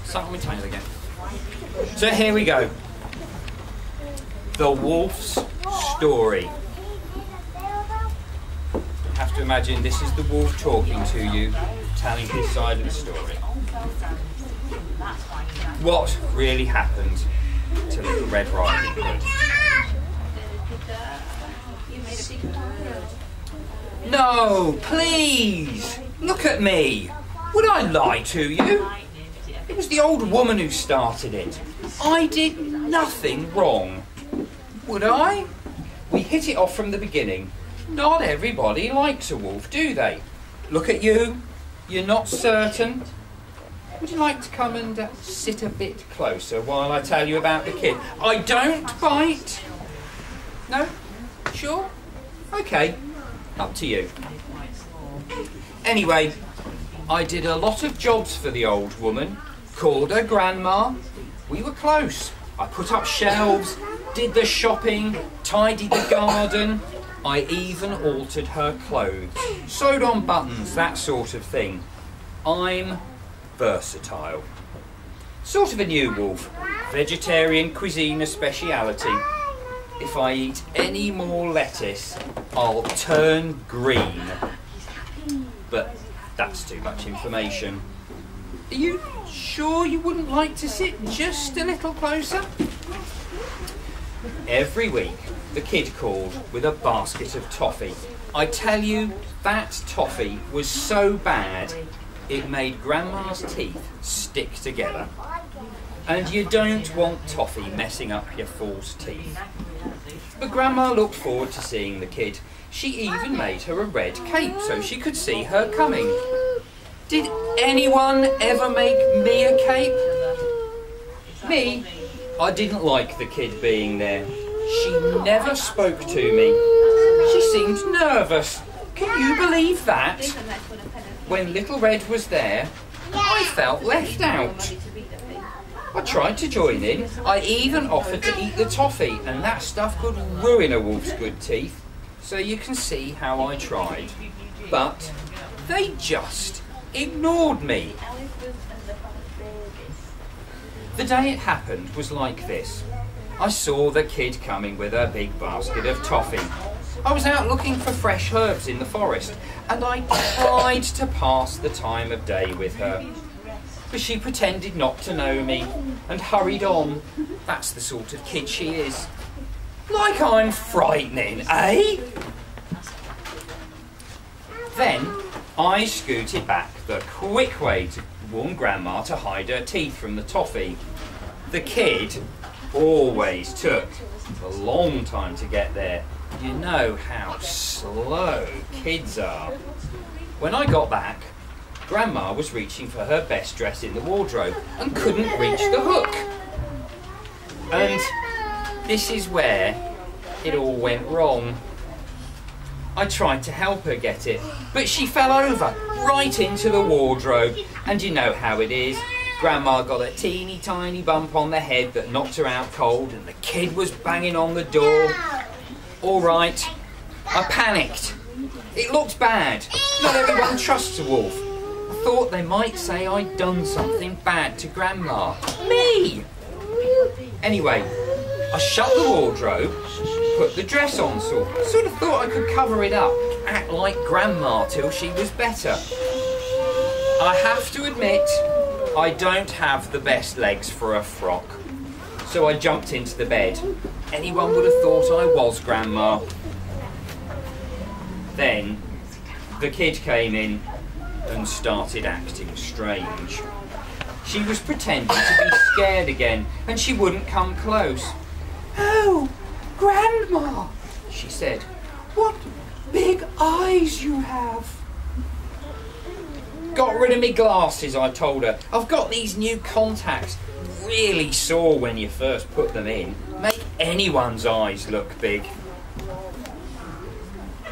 Suck on my tail again. So here we go. The wolf's story. You have to imagine this is the wolf talking to you, telling his side of the story. What really happened to Little Red Riding Hood? No, please! Look at me! Would I lie to you? It was the old woman who started it. I did nothing wrong. Would I? We hit it off from the beginning. Not everybody likes a wolf, do they? Look at you. You're not certain. Would you like to come and sit a bit closer while I tell you about the kid? I don't bite. No? Sure? Okay. Up to you. Anyway, I did a lot of jobs for the old woman. Called her Grandma. We were close. I put up shelves, did the shopping, tidied the garden. I even altered her clothes. Sewed on buttons, that sort of thing. I'm versatile. Sort of a new wolf. Vegetarian cuisine a speciality. If I eat any more lettuce, I'll turn green. But that's too much information. Are you sure you wouldn't like to sit just a little closer? Every week, the kid called with a basket of toffee. I tell you, that toffee was so bad, it made Grandma's teeth stick together. And you don't want toffee messing up your false teeth. But Grandma looked forward to seeing the kid. She even made her a red cape so she could see her coming. Did anyone ever make me a cape? Me? I didn't like the kid being there. She never spoke to me. She seemed nervous. Can you believe that? When Little Red was there, I felt left out. I tried to join in. I even offered to eat the toffee, and that stuff could ruin a wolf's good teeth. So you can see how I tried. But they just ignored me. The day it happened was like this. I saw the kid coming with her big basket of toffee. I was out looking for fresh herbs in the forest, and I tried to pass the time of day with her. But she pretended not to know me and hurried on. That's the sort of kid she is. Like I'm frightening, eh? Then I scooted back the quick way to warn Grandma to hide her teeth from the toffee. The kid always took a long time to get there. You know how slow kids are. When I got back, Grandma was reaching for her best dress in the wardrobe and couldn't reach the hook. And this is where it all went wrong. I tried to help her get it, but she fell over right into the wardrobe. And you know how it is. Grandma got a teeny tiny bump on the head that knocked her out cold, and the kid was banging on the door. All right, I panicked. It looked bad. Not everyone trusts a wolf. I thought they might say I'd done something bad to Grandma. Me! Anyway, I shut the wardrobe, put the dress on, sort of thought I could cover it up, act like Grandma till she was better. I have to admit, I don't have the best legs for a frock. So I jumped into the bed. Anyone would have thought I was Grandma. Then the kid came in and started acting strange. She was pretending to be scared again, and she wouldn't come close. "Oh, Grandma," she said, "what big eyes you have." "Got rid of me glasses," I told her. "I've got these new contacts. Really sore when you first put them in. Make anyone's eyes look big."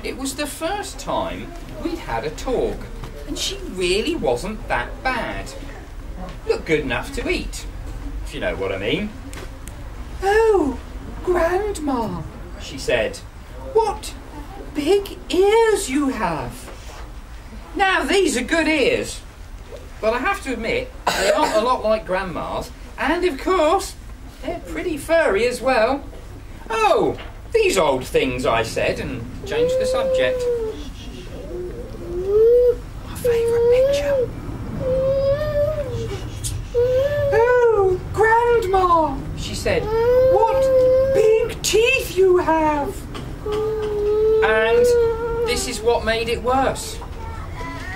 It was the first time we'd had a talk, and she really wasn't that bad. Looked good enough to eat, if you know what I mean. "Oh, Grandma," she said, "what big ears you have." "Now these are good ears." But I have to admit, they aren't a lot like Grandma's, and of course, they're pretty furry as well. Oh, these old things, I said, and changed the subject. My favourite picture. Oh, Grandma, she said, what big teeth you have. And this is what made it worse.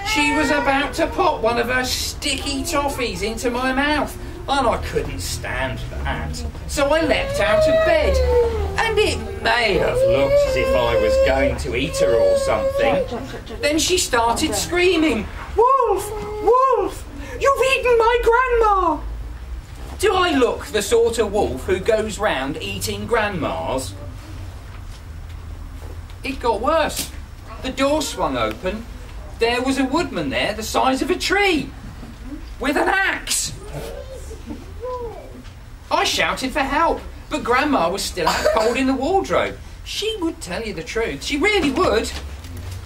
She was about to pop one of her sticky toffees into my mouth, and I couldn't stand that. So I leapt out of bed, and it may have looked as if I was going to eat her or something. Then she started screaming, "Wolf! Wolf! You've eaten my grandma!" Do I look the sort of wolf who goes round eating grandmas? It got worse. The door swung open. There was a woodman there the size of a tree, with an axe. I shouted for help, but Grandma was still out cold in the wardrobe. She would tell you the truth. She really would.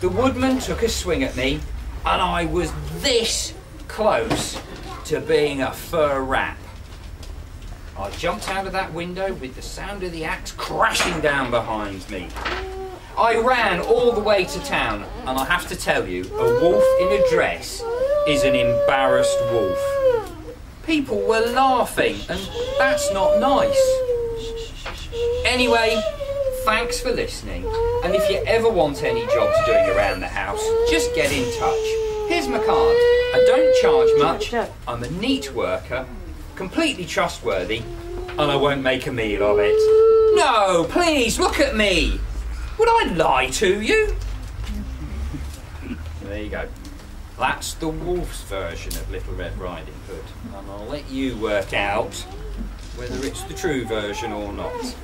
The woodman took a swing at me, and I was this close to being a fur wrap. I jumped out of that window with the sound of the axe crashing down behind me. I ran all the way to town, and I have to tell you, a wolf in a dress is an embarrassed wolf. People were laughing, and that's not nice. Anyway, thanks for listening, and if you ever want any jobs doing around the house, just get in touch. Here's my card. I don't charge much, I'm a neat worker, completely trustworthy, and I won't make a meal of it. No, please, look at me! Would I lie to you? There you go. That's the wolf's version of Little Red Riding Hood. And I'll let you work out whether it's the true version or not.